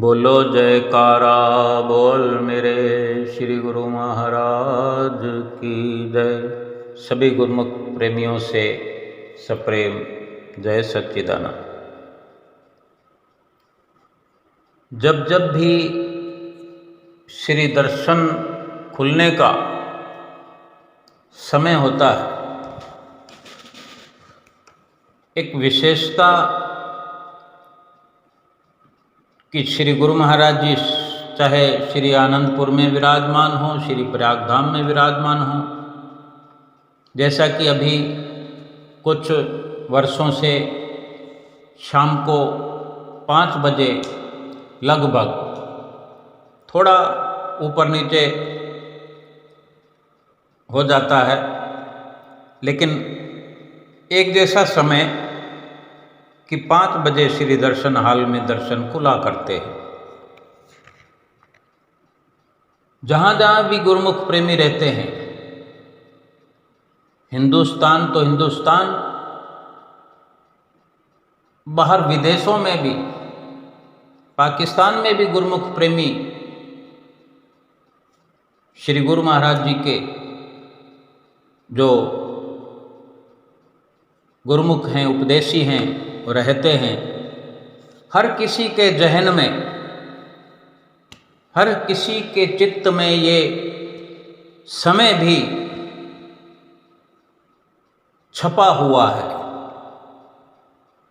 बोलो जयकारा बोल मेरे श्री गुरु महाराज की जय। सभी गुरुमुख प्रेमियों से सप्रेम जय सच्चिदानंद। जब जब भी श्री दर्शन खुलने का समय होता है, एक विशेषता कि श्री गुरु महाराज जी चाहे श्री आनंदपुर में विराजमान हो, श्री प्रयागधाम में विराजमान हो, जैसा कि अभी कुछ वर्षों से शाम को 5 बजे लगभग थोड़ा ऊपर नीचे हो जाता है, लेकिन एक जैसा समय कि 5 बजे श्री दर्शन हाल में दर्शन खुला करते हैं। जहाँ जहाँ भी गुरुमुख प्रेमी रहते हैं, हिंदुस्तान तो हिंदुस्तान, बाहर विदेशों में भी, पाकिस्तान में भी गुरुमुख प्रेमी श्री गुरु महाराज जी के जो गुरुमुख हैं, उपदेशी हैं, रहते हैं। हर किसी के जहन में, हर किसी के चित्त में ये समय भी छपा हुआ है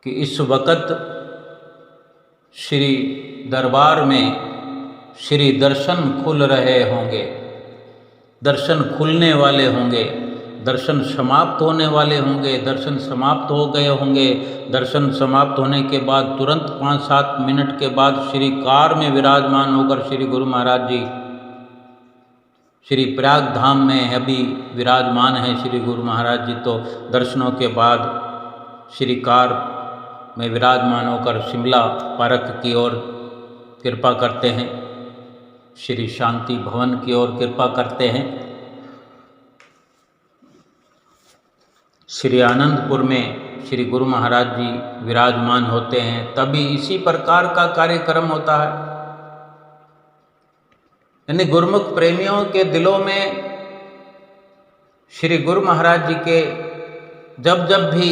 कि इस वक़्त श्री दरबार में श्री दर्शन खुल रहे होंगे, दर्शन खुलने वाले होंगे, दर्शन समाप्त होने वाले होंगे, दर्शन समाप्त हो गए होंगे। दर्शन समाप्त होने के बाद तुरंत 5-7 मिनट के बाद श्री कार में विराजमान होकर श्री गुरु महाराज जी श्री प्रयाग धाम में अभी विराजमान हैं। श्री गुरु महाराज जी तो दर्शनों के बाद श्री कार में विराजमान होकर शिमला पार्क की ओर कृपा करते हैं, श्री शांति भवन की ओर कृपा करते हैं। श्री आनंदपुर में श्री गुरु महाराज जी विराजमान होते हैं, तभी इसी प्रकार का कार्यक्रम होता है। यानी गुरुमुख प्रेमियों के दिलों में श्री गुरु महाराज जी के जब जब भी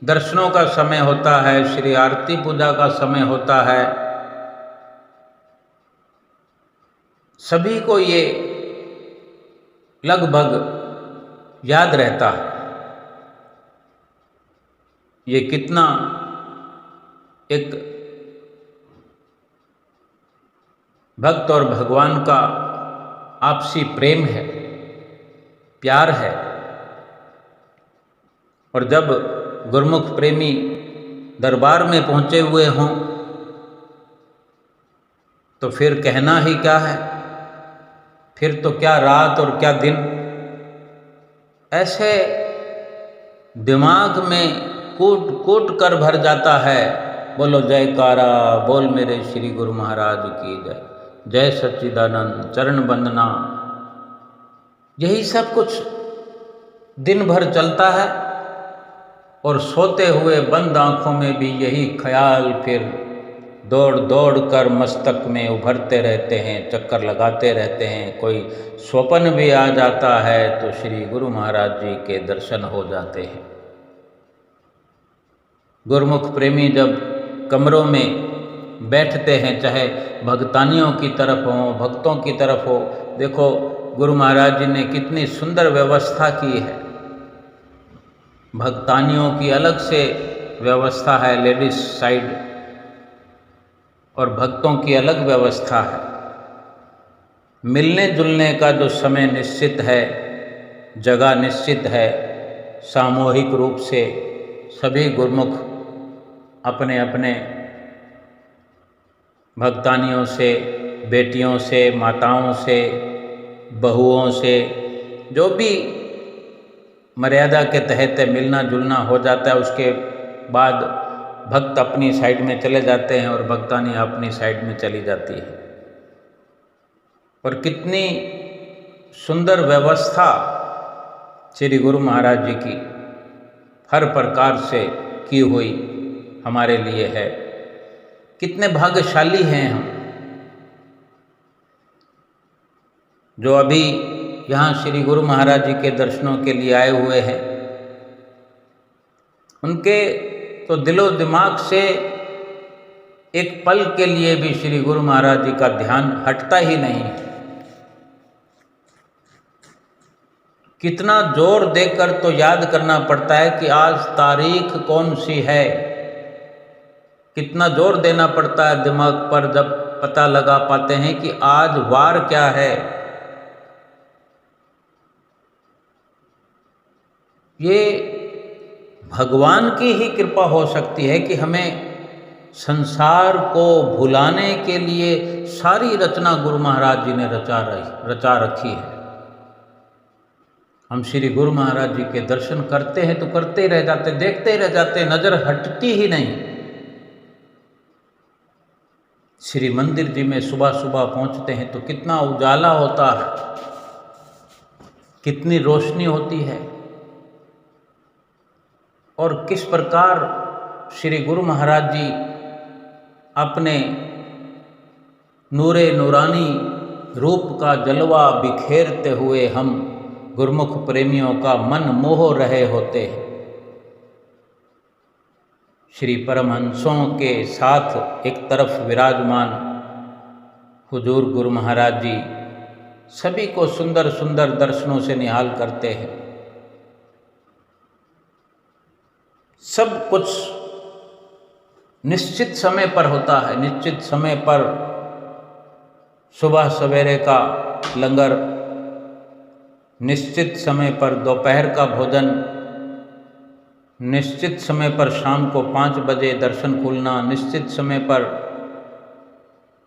दर्शनों का समय होता है, श्री आरती पूजा का समय होता है, सभी को ये लगभग याद रहता है। ये कितना एक भक्त और भगवान का आपसी प्रेम है, प्यार है। और जब गुरुमुख प्रेमी दरबार में पहुंचे हुए हों तो फिर कहना ही क्या है, फिर तो क्या रात और क्या दिन। ऐसे दिमाग में कूट कूट कर भर जाता है। बोलो जयकारा बोल मेरे श्री गुरु महाराज की जय। जय सच्चिदानंद, चरण वंदना, यही सब कुछ दिन भर चलता है। और सोते हुए बंद आँखों में भी यही ख्याल फिर दौड़ दौड़ कर मस्तक में उभरते रहते हैं, चक्कर लगाते रहते हैं। कोई स्वप्न भी आ जाता है तो श्री गुरु महाराज जी के दर्शन हो जाते हैं। गुरुमुख प्रेमी जब कमरों में बैठते हैं, चाहे भक्तानियों की तरफ हो, भक्तों की तरफ हो, देखो गुरु महाराज जी ने कितनी सुंदर व्यवस्था की है। भक्तानियों की अलग से व्यवस्था है, लेडीज साइड, और भक्तों की अलग व्यवस्था है। मिलने जुलने का जो समय निश्चित है, जगह निश्चित है। सामूहिक रूप से सभी गुरुमुख अपने अपने भक्तानियों से, बेटियों से, माताओं से, बहुओं से, जो भी मर्यादा के तहत मिलना जुलना हो जाता है, उसके बाद भक्त अपनी साइड में चले जाते हैं और भक्तानी अपनी साइड में चली जाती है। और कितनी सुंदर व्यवस्था श्री गुरु महाराज जी की हर प्रकार से की हुई हमारे लिए है। कितने भाग्यशाली हैं हम जो अभी यहाँ श्री गुरु महाराज जी के दर्शनों के लिए आए हुए हैं। उनके तो दिलो दिमाग से एक पल के लिए भी श्री गुरु महाराज जी का ध्यान हटता ही नहीं है। कितना जोर देकर तो याद करना पड़ता है कि आज तारीख कौन सी है, कितना जोर देना पड़ता है दिमाग पर जब पता लगा पाते हैं कि आज वार क्या है। ये भगवान की ही कृपा हो सकती है कि हमें संसार को भुलाने के लिए सारी रचना गुरु महाराज जी ने रचा रखी है। हम श्री गुरु महाराज जी के दर्शन करते हैं तो करते ही रह जाते, देखते ही रह जाते, नजर हटती ही नहीं। श्री मंदिर जी में सुबह सुबह पहुंचते हैं तो कितना उजाला होता है, कितनी रोशनी होती है, और किस प्रकार श्री गुरु महाराज जी अपने नूरे नूरानी रूप का जलवा बिखेरते हुए हम गुरुमुख प्रेमियों का मन मोह रहे होते हैं। श्री परमहंसों के साथ एक तरफ विराजमान हुजूर गुरु महाराज जी सभी को सुंदर सुंदर दर्शनों से निहाल करते हैं। सब कुछ निश्चित समय पर होता है, निश्चित समय पर सुबह सवेरे का लंगर, निश्चित समय पर दोपहर का भोजन, निश्चित समय पर शाम को 5 बजे दर्शन खुलना, निश्चित समय पर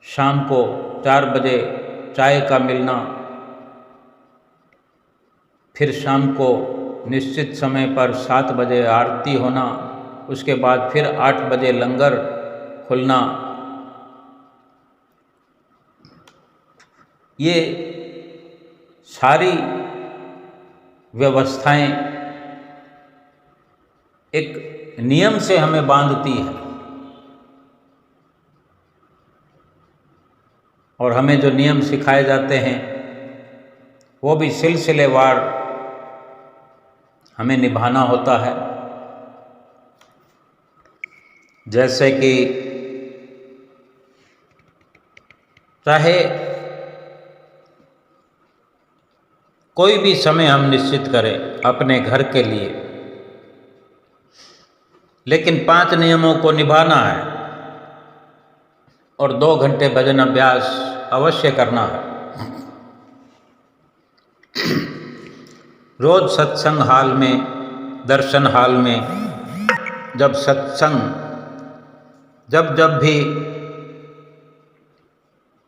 शाम को 4 बजे चाय का मिलना, फिर शाम को निश्चित समय पर 7 बजे आरती होना, उसके बाद फिर 8 बजे लंगर खुलना। ये सारी व्यवस्थाएं एक नियम से हमें बांधती है, और हमें जो नियम सिखाए जाते हैं वो भी सिलसिलेवार हमें निभाना होता है। जैसे कि चाहे कोई भी समय हम निश्चित करें अपने घर के लिए, लेकिन 5 नियमों को निभाना है और 2 घंटे भजन अभ्यास अवश्य करना है। रोज सत्संग हाल में, दर्शन हाल में जब जब भी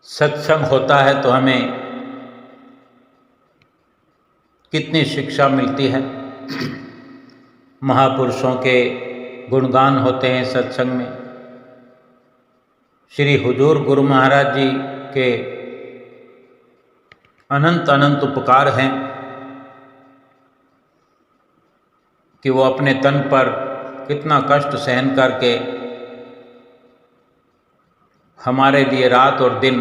सत्संग होता है तो हमें कितनी शिक्षा मिलती है। महापुरुषों के गुणगान होते हैं सत्संग में। श्री हुजूर गुरु महाराज जी के अनंत अनंत उपकार हैं कि वो अपने तन पर कितना कष्ट सहन करके हमारे लिए रात और दिन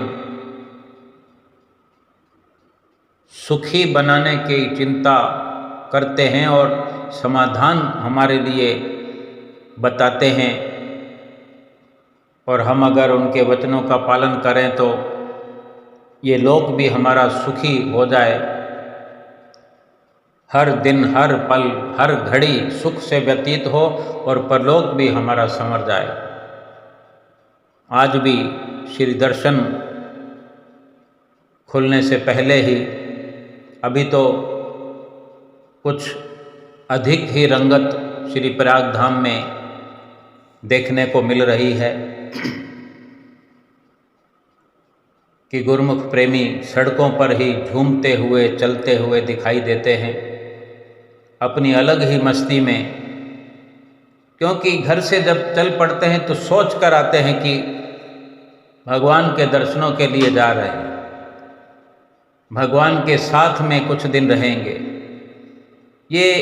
सुखी बनाने की चिंता करते हैं और समाधान हमारे लिए बताते हैं। और हम अगर उनके वचनों का पालन करें तो ये लोक भी हमारा सुखी हो जाए, हर दिन हर पल हर घड़ी सुख से व्यतीत हो और परलोक भी हमारा संवर जाए। आज भी श्री दर्शन खुलने से पहले ही अभी तो कुछ अधिक ही रंगत श्री प्रयाग धाम में देखने को मिल रही है कि गुरुमुख प्रेमी सड़कों पर ही झूमते हुए चलते हुए दिखाई देते हैं अपनी अलग ही मस्ती में। क्योंकि घर से जब चल पड़ते हैं तो सोच कर आते हैं कि भगवान के दर्शनों के लिए जा रहे हैं, भगवान के साथ में कुछ दिन रहेंगे। ये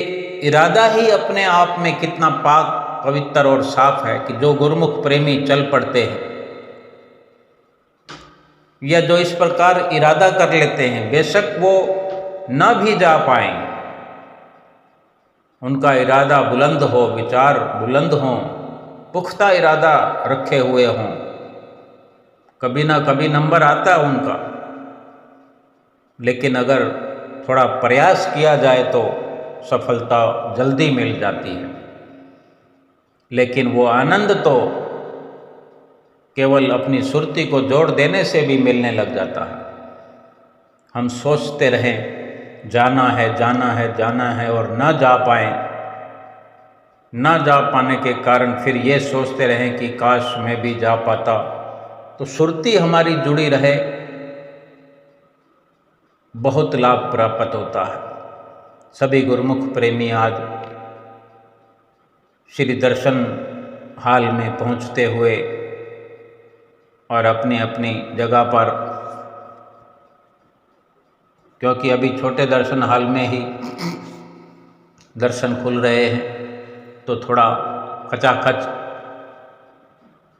इरादा ही अपने आप में कितना पाक पवित्र और साफ है कि जो गुरुमुख प्रेमी चल पड़ते हैं या जो इस प्रकार इरादा कर लेते हैं, बेशक वो न भी जा पाएं, उनका इरादा बुलंद हो, विचार बुलंद हों, पुख्ता इरादा रखे हुए हों, कभी ना कभी नंबर आता है उनका, लेकिन अगर थोड़ा प्रयास किया जाए तो सफलता जल्दी मिल जाती है। लेकिन वो आनंद तो केवल अपनी सुरती को जोड़ देने से भी मिलने लग जाता है। हम सोचते रहें जाना है जाना है जाना है और ना जा पाएं, ना जा पाने के कारण फिर ये सोचते रहें कि काश मैं भी जा पाता, तो सुरती हमारी जुड़ी रहे, बहुत लाभ प्राप्त होता है। सभी गुरुमुख प्रेमी आज श्री दर्शन हाल में पहुंचते हुए और अपनी अपनी जगह पर, क्योंकि अभी छोटे दर्शन हाल में ही दर्शन खुल रहे हैं, तो थोड़ा खचाखच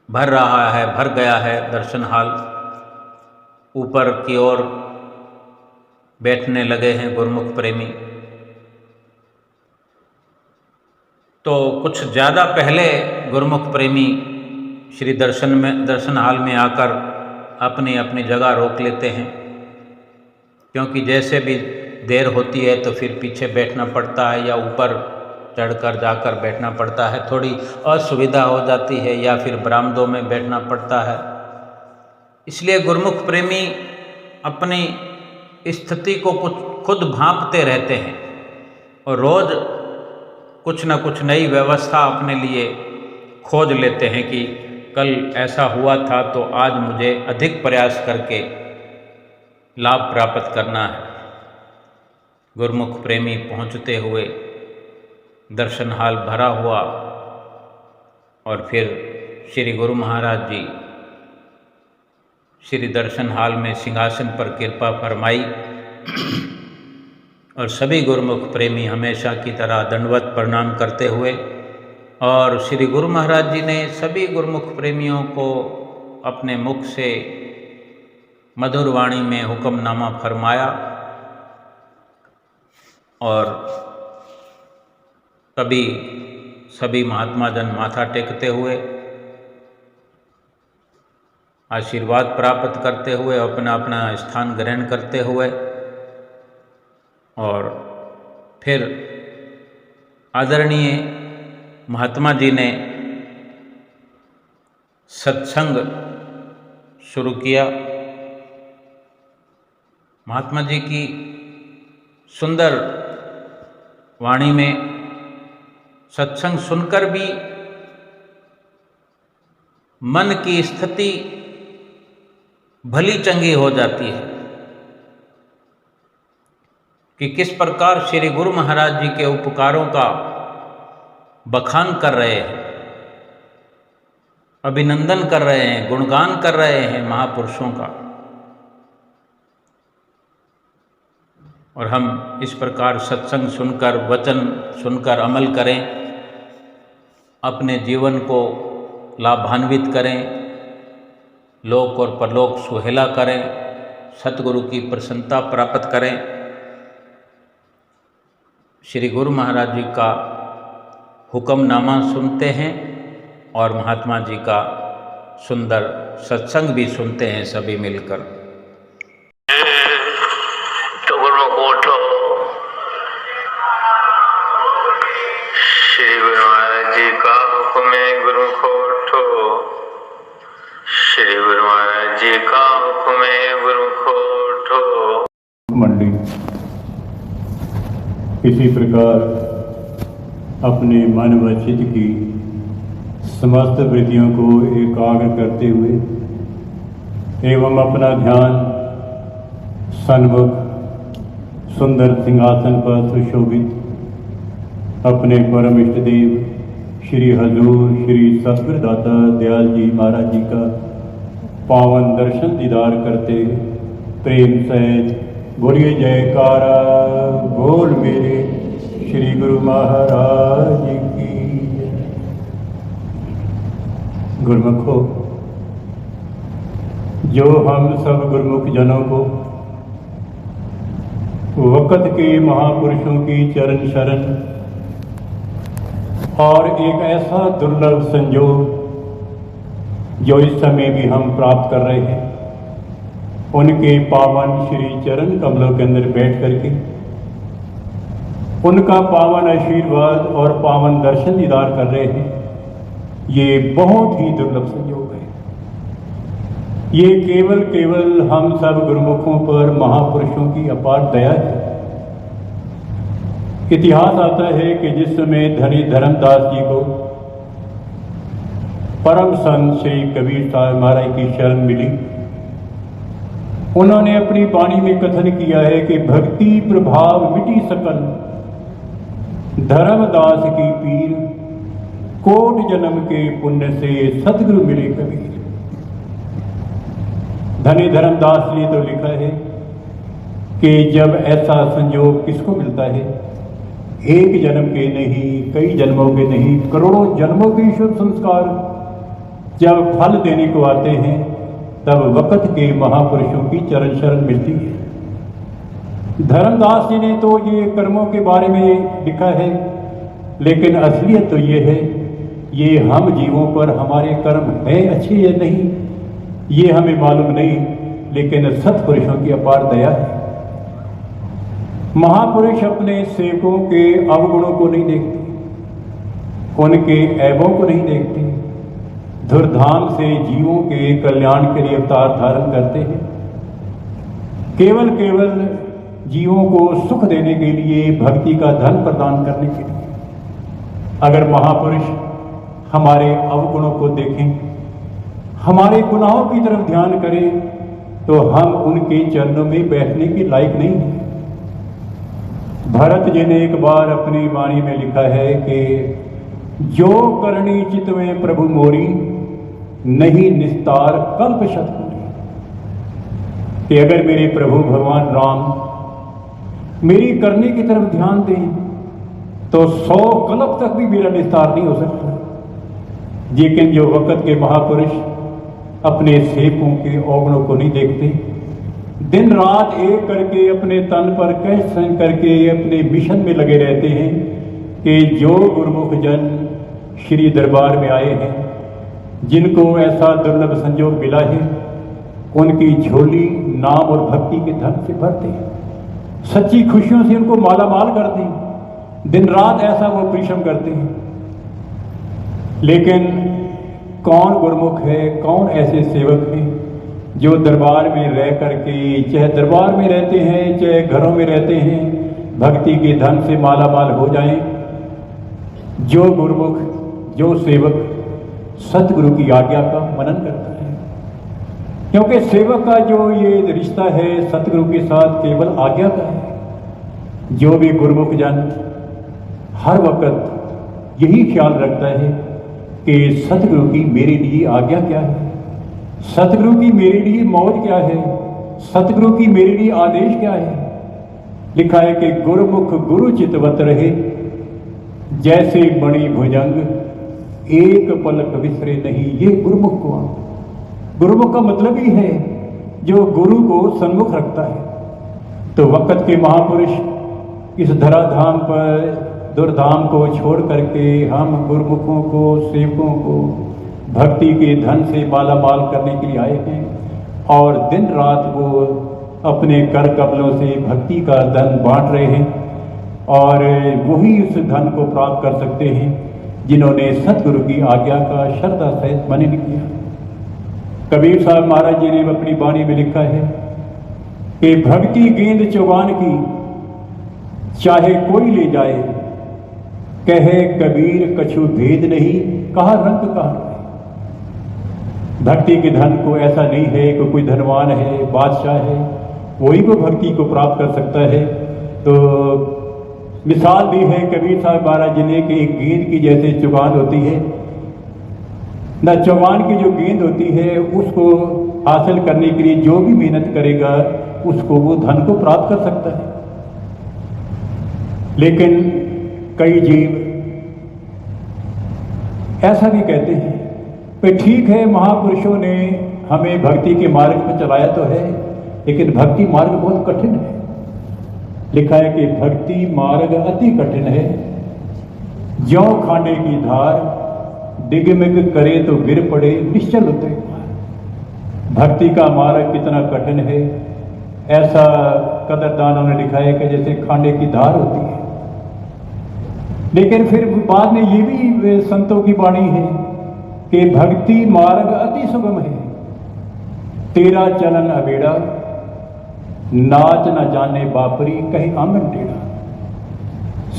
भर रहा है, भर गया है दर्शन हाल। ऊपर की ओर बैठने लगे हैं गुरुमुख प्रेमी। तो कुछ ज़्यादा पहले गुरुमुख प्रेमी श्री दर्शन हाल में आकर अपनी अपनी जगह रोक लेते हैं, क्योंकि जैसे भी देर होती है तो फिर पीछे बैठना पड़ता है या ऊपर चढ़कर जाकर बैठना पड़ता है, थोड़ी असुविधा हो जाती है, या फिर बरामदों में बैठना पड़ता है। इसलिए गुरुमुख प्रेमी अपनी स्थिति को खुद भांपते रहते हैं और रोज़ कुछ न कुछ नई व्यवस्था अपने लिए खोज लेते हैं कि कल ऐसा हुआ था तो आज मुझे अधिक प्रयास करके लाभ प्राप्त करना है। गुरुमुख प्रेमी पहुँचते हुए दर्शन हाल भरा हुआ और फिर श्री गुरु महाराज जी श्री दर्शन हाल में सिंहासन पर कृपा फरमाई और सभी गुरुमुख प्रेमी हमेशा की तरह दंडवत प्रणाम करते हुए, और श्री गुरु महाराज जी ने सभी गुरुमुख प्रेमियों को अपने मुख से मधुर वाणी में हुक्मनामा फरमाया और तभी सभी महात्मा जन माथा टेकते हुए आशीर्वाद प्राप्त करते हुए अपना अपना स्थान ग्रहण करते हुए, और फिर आदरणीय महात्मा जी ने सत्संग शुरू किया। महात्मा जी की सुंदर वाणी में सत्संग सुनकर भी मन की स्थिति भली चंगी हो जाती है कि किस प्रकार श्री गुरु महाराज जी के उपकारों का बखान कर रहे हैं, अभिनंदन कर रहे हैं, गुणगान कर रहे हैं महापुरुषों का। और हम इस प्रकार सत्संग सुनकर, वचन सुनकर अमल करें, अपने जीवन को लाभान्वित करें, लोक और परलोक सुहेला करें, सतगुरु की प्रसन्नता प्राप्त करें। श्री गुरु महाराज जी का हुक्मनामा सुनते हैं और महात्मा जी का सुंदर सत्संग भी सुनते हैं सभी मिलकर। तो गुरुमुख उठो, श्री गुरु महाराज जी का हुक्म है, गुरुमुख उठो, श्री गुरु महाराज जी का हुक्म है, गुरुमुख उठो। मंडी इसी प्रकार अपने मन व चित्त की समस्त वृत्तियों को एकाग्र करते हुए एवं अपना ध्यान सन्मुख सुंदर सिंहासन पर सुशोभित अपने परम इष्ट देव श्री हजूर श्री सतगुरुदाता दयाल जी महाराज जी का पावन दर्शन दीदार करते प्रेम सहित बोलिए जयकारा बोल मेरे श्री गुरु महाराज की। गुरुमुखो, जो हम सब गुरुमुख जनों को वक़्त के महापुरुषों की चरण शरण और एक ऐसा दुर्लभ संयोग जो इस समय भी हम प्राप्त कर रहे हैं, उनके पावन श्री चरण कमलों के अंदर बैठ करके उनका पावन आशीर्वाद और पावन दर्शन दीदार कर रहे हैं, ये बहुत ही दुर्लभ संयोग है। ये केवल हम सब गुरुमुखों पर महापुरुषों की अपार दया है। इतिहास आता है कि जिस समय धनी धर्मदास जी को परम संत श्री कबीर साहब महाराज की शरण मिली, उन्होंने अपनी वाणी में कथन किया है कि भक्ति प्रभाव मिटी सकल, धर्मदास की पीर, कोट जन्म के पुण्य से सतगुरु मिले कबीर। धनी धर्मदास ने तो लिखा है कि जब ऐसा संयोग किसको मिलता है, एक जन्म के नहीं, कई जन्मों के नहीं, करोड़ों जन्मों के शुभ संस्कार जब फल देने को आते हैं, तब वक़्त के महापुरुषों की चरण शरण मिलती है। धर्मदास जी ने तो ये कर्मों के बारे में लिखा है, लेकिन असलियत तो ये है, ये हम जीवों पर हमारे कर्म है अच्छे या नहीं, ये हमें मालूम नहीं, लेकिन सत्पुरुषों की अपार दया है। महापुरुष अपने सेवकों के अवगुणों को नहीं देखते, उनके ऐबों को नहीं देखते, धुरधाम से जीवों के कल्याण के लिए अवतार धारण करते हैं। केवल जीवों को सुख देने के लिए, भक्ति का धन प्रदान करने के लिए। अगर महापुरुष हमारे अवगुणों को देखें, हमारे गुनाहों की तरफ ध्यान करें, तो हम उनके चरणों में बैठने के लायक नहीं हैं। भरत जी ने एक बार अपनी वाणी में लिखा है कि जो करणी चित में प्रभु मोरी, नहीं निस्तार कल्प शतकोरी। कि अगर मेरे प्रभु भगवान राम मेरी करने की तरफ ध्यान दें, तो 100 कल्प तक भी मेरा निस्तार नहीं हो सकता। लेकिन जो वक़्त के महापुरुष अपने सेवकों के अवगुणों को नहीं देखते, दिन रात एक करके अपने तन पर कष्ट सहन करके अपने मिशन में लगे रहते हैं कि जो गुरुमुख जन श्री दरबार में आए हैं, जिनको ऐसा दुर्लभ संयोग मिला है, उनकी झोली नाम और भक्ति के धन से भरते हैं, सच्ची खुशियों से उनको माला माल करते हैं, दिन रात ऐसा वो परिश्रम करते हैं। लेकिन कौन गुरुमुख है, कौन ऐसे सेवक हैं जो दरबार में रह करके, चाहे दरबार में रहते हैं चाहे घरों में रहते हैं, भक्ति के धन से माला माल हो जाएं। जो गुरुमुख, जो सेवक सतगुरु की आज्ञा का मनन करता है, क्योंकि सेवक का जो ये रिश्ता है सतगुरु के साथ केवल आज्ञा का है। जो भी गुरुमुख जन हर वक्त यही ख्याल रखता है कि सतगुरु की मेरे लिए आज्ञा क्या है, सतगुरु की मेरे लिए मौज क्या है, सतगुरु की मेरे लिए आदेश क्या है। लिखा है कि गुरुमुख गुरु चितवत रहे, जैसे मणि भुजंग एक पलक विसरे नहीं। ये गुरुमुख को, गुरुमुख का मतलब ही है जो गुरु को सन्मुख रखता है। तो वक़्त के महापुरुष इस धराधाम पर दुर्धाम को छोड़ करके हम गुरुमुखों को, सेवकों को भक्ति के धन से माला माल करने के लिए आए हैं, और दिन रात वो अपने कर कमलों से भक्ति का धन बांट रहे हैं, और वही उस धन को प्राप्त कर सकते हैं जिन्होंने सतगुरु की आज्ञा का श्रद्धा सहित मनन किया। कबीर साहब महाराज जी ने अपनी वाणी में लिखा है कि भक्ति गेंद चौगान की, चाहे कोई ले जाए, कहे कबीर कछु भेद नहीं, कहा रंग कहा। भक्ति के धन को ऐसा नहीं है कि कोई धनवान है, बादशाह है, वही को भक्ति को प्राप्त कर सकता है। तो मिसाल दी है कबीर साहब महाराज जी ने कि एक गेंद की जैसे चौगान होती है न, चौगान की जो गेंद होती है उसको हासिल करने के लिए जो भी मेहनत करेगा उसको वो धन को प्राप्त कर सकता है। लेकिन कई जीव ऐसा भी कहते हैं कि ठीक है, महापुरुषों ने हमें भक्ति के मार्ग पर चलाया तो है, लेकिन भक्ति मार्ग बहुत कठिन है। लिखा है कि भक्ति मार्ग अति कठिन है, ज्यों खांडे की धार, डिगमिग करे तो गिर पड़े निश्चल उतरे। भक्ति का मार्ग कितना कठिन है, ऐसा कदरदानों ने लिखा है कि जैसे खांडे की धार होती है। लेकिन फिर बाद में ये भी संतों की वाणी है कि भक्ति मार्ग अति सुगम है, तेरा चलन अबेड़ा, नाच न जाने बापरी कहीं आंगन टेढ़ा।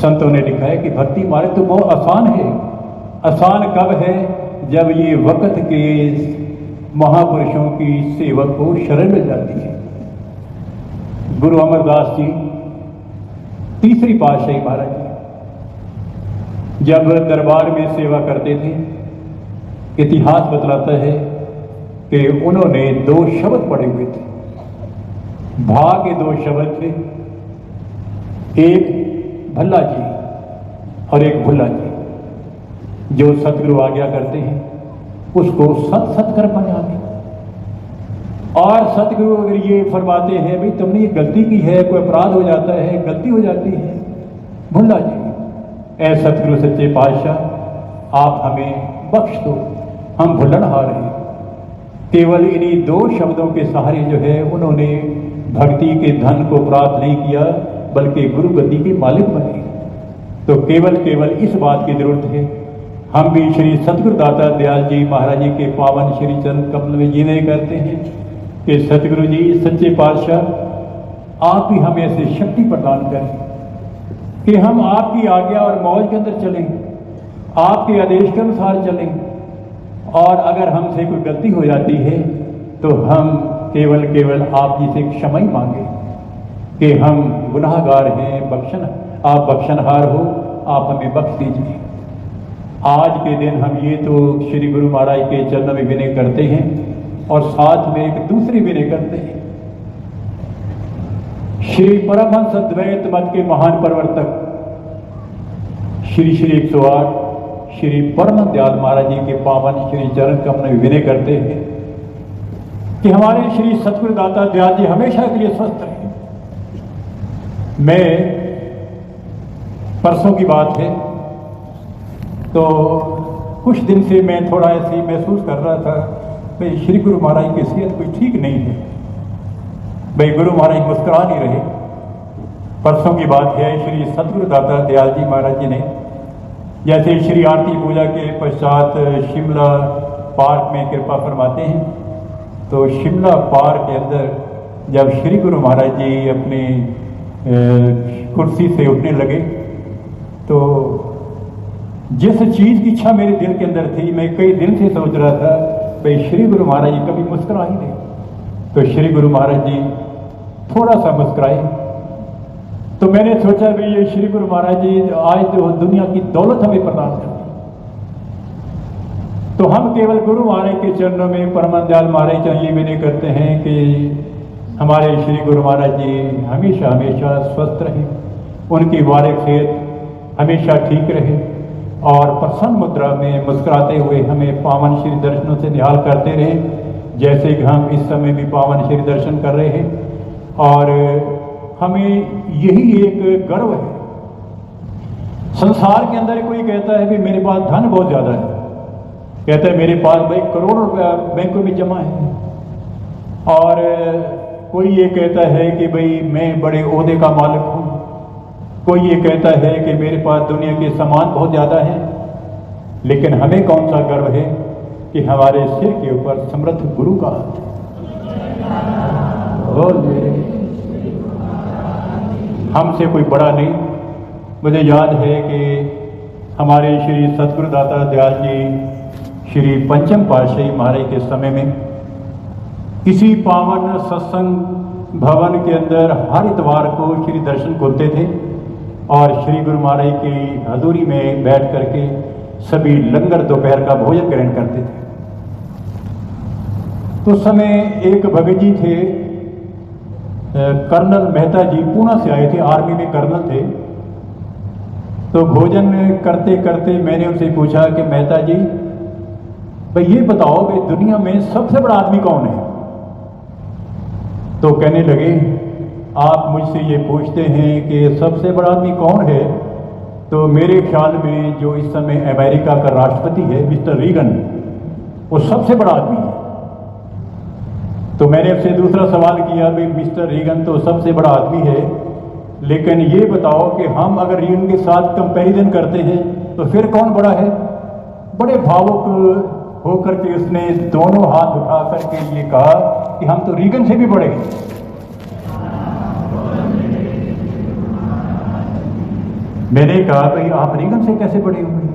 संतों ने लिखा है कि भक्ति मार्ग तो बहुत आसान है। आसान कब है? जब ये वक्त के महापुरुषों की सेवक को शरण मिल जाती है। गुरु अमरदास जी तीसरी पातशाही महाराज जी जब दरबार में सेवा करते थे, इतिहास बतलाता है कि उन्होंने 2 शब्द पढ़े हुए थे। भा के 2 शब्द थे, एक भल्ला जी और एक भुल्ला जी। जो सतगुरु आज्ञा करते हैं उसको सत सत कर पाने। और सतगुरु अगर ये फरमाते हैं भाई तुमने ये गलती की है, कोई अपराध हो जाता है, गलती हो जाती है, भुल्ला जी, ऐ सतगुरु सच्चे पातशाह आप हमें बख्श दो, हम भुल्लनहार हैं। केवल इन्हीं 2 शब्दों के सहारे जो है उन्होंने भक्ति के धन को प्राप्त नहीं किया, बल्कि गुरु गद्दी के मालिक बने। तो केवल इस बात की जरूरत है, हम भी श्री सतगुरु दाता दयाल जी महाराज जी के पावन श्री चरण कमल में ये नहीं करते हैं कि सतगुरु जी सच्चे पातशाह आप भी हमें ऐसी शक्ति प्रदान करें कि हम आपकी आज्ञा और मौज के अंदर चलें, आपके आदेश के अनुसार चलें। और अगर हमसे कोई गलती हो जाती है तो हम केवल आप जी से क्षमा ही मांगे कि हम गुनाहगार हैं, आप बख्शनहार हो, आप हमें बख्श दीजिए। आज के दिन हम ये तो श्री गुरु महाराज के चरणों में विनय करते हैं और साथ में एक दूसरी विनय करते हैं। श्री परमहंस द्वैत मत के महान प्रवर्तक श्री 108 श्री परम दयाल महाराज जी के पावन श्री चरण कमल में विनय करते हैं कि हमारे श्री सतगुरु दाता दयाल जी हमेशा के लिए स्वस्थ रहे। मैं परसों की बात है तो कुछ दिन से मैं थोड़ा ऐसे ही महसूस कर रहा था भाई श्री गुरु महाराज की सेहत कोई ठीक नहीं है, भाई गुरु महाराज मुस्कुरा नहीं रहे। परसों की बात है, श्री सतगुरु दाता दयाल जी महाराज जी ने जैसे श्री आरती पूजा के पश्चात शिमला पार्क में कृपा फरमाते हैं, तो शिमला पार्क के अंदर जब श्री गुरु महाराज जी अपनी कुर्सी से उठने लगे तो जिस चीज़ की इच्छा मेरे दिल के अंदर थी, मैं कई दिन से सोच रहा था भाई श्री गुरु महाराज जी कभी मुस्कुरा ही नहीं, तो श्री गुरु महाराज जी थोड़ा सा मुस्कुराए। तो मैंने सोचा भाई ये श्री गुरु महाराज जी आज जो दुनिया की दौलत हमें प्रदान करते, तो हम केवल गुरु महाराज के चरणों में परम दयाल महाराज चाहिए विनय करते हैं कि हमारे श्री गुरु महाराज जी हमेशा हमेशा स्वस्थ रहे, उनकी वारिक सेहत हमेशा ठीक रहे और प्रसन्न मुद्रा में मुस्कुराते हुए हमें पावन श्री दर्शनों से निहाल करते रहे, जैसे कि हम इस समय भी पावन श्री दर्शन कर रहे हैं। और हमें यही एक गर्व है। संसार के अंदर कोई कहता है कि मेरे पास धन बहुत ज़्यादा है, कहता है मेरे पास भाई करोड़ों रुपया बैंकों में जमा है, और कोई ये कहता है कि भाई मैं बड़े ओहदे का मालिक हूँ, कोई ये कहता है कि मेरे पास दुनिया के सामान बहुत ज़्यादा है। लेकिन हमें कौन सा गर्व है कि हमारे सिर के ऊपर समर्थ गुरु का हाथ है, हमसे कोई बड़ा नहीं। मुझे याद है कि हमारे श्री सतगुरु दाता दयाल जी श्री पंचम पातशाही महाराज के समय में किसी पावन सत्संग भवन के अंदर हर इतवार को श्री दर्शन खुलते थे और श्री गुरु महाराज की हजूरी में बैठ करके सभी लंगर दोपहर का भोजन ग्रहण करते थे। तो उस समय एक भगत जी थे, कर्नल मेहता जी, पूना से आए थे, आर्मी में कर्नल थे। तो भोजन करते करते मैंने उनसे पूछा कि मेहता जी भाई ये बताओ कि दुनिया में सबसे बड़ा आदमी कौन है? तो कहने लगे, आप मुझसे ये पूछते हैं कि सबसे बड़ा आदमी कौन है, तो मेरे ख्याल में जो इस समय अमेरिका का राष्ट्रपति है मिस्टर रीगन, वो सबसे बड़ा आदमी है। तो मैंने उससे दूसरा सवाल किया, भाई मिस्टर रीगन तो सबसे बड़ा आदमी है, लेकिन ये बताओ कि हम अगर रीगन के साथ कंपैरिजन करते हैं तो फिर कौन बड़ा है? बड़े भावुक होकर के उसने दोनों हाथ उठा करके ये कहा कि हम तो रीगन से भी बड़े हैं। मैंने कहा, भाई आप रीगन से कैसे बड़े हुए?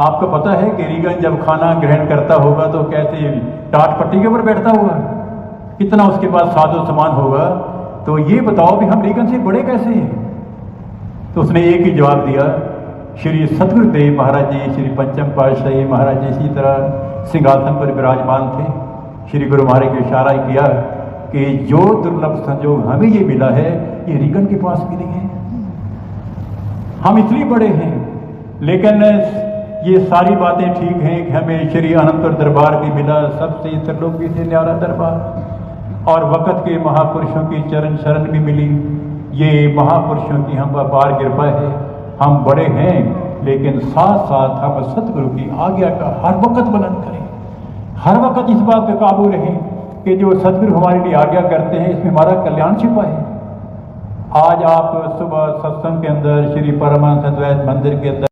आपको पता है कि रीगन जब खाना ग्रहण करता होगा तो कैसे टाट पट्टी के ऊपर बैठता होगा, कितना उसके पास साजो सामान होगा। तो ये बताओ भी हम रीगन से बड़े कैसे हैं? तो उसने एक ही जवाब दिया, श्री सतगुरुदेव महाराज जी, श्री पंचम पातशाही महाराज जी इसी तरह सिंहासन पर विराजमान थे। श्री गुरु महाराज को इशारा किया कि जो दुर्लभ संजोग हमें ये मिला है ये रीगन के पास भी नहीं है, हम इसलिए बड़े हैं। लेकिन ये सारी बातें ठीक हैं कि हमें श्री अनंतपुर दरबार भी मिला, सबसे त्रिलोकी से न्यारा दरबार, और वक़्त के महापुरुषों की चरण शरण भी मिली। ये महापुरुषों की हम अपार कृपा है, हम बड़े हैं, लेकिन साथ साथ हम सतगुरु की आज्ञा का हर वक्त पालन करें, हर वक्त इस बात पे काबू रहें कि जो सतगुरु हमारे लिए आज्ञा करते हैं इसमें हमारा कल्याण छिपा है। आज आप सुबह सत्संग के अंदर श्री परमहंस अद्वैत मंदिर के अंदर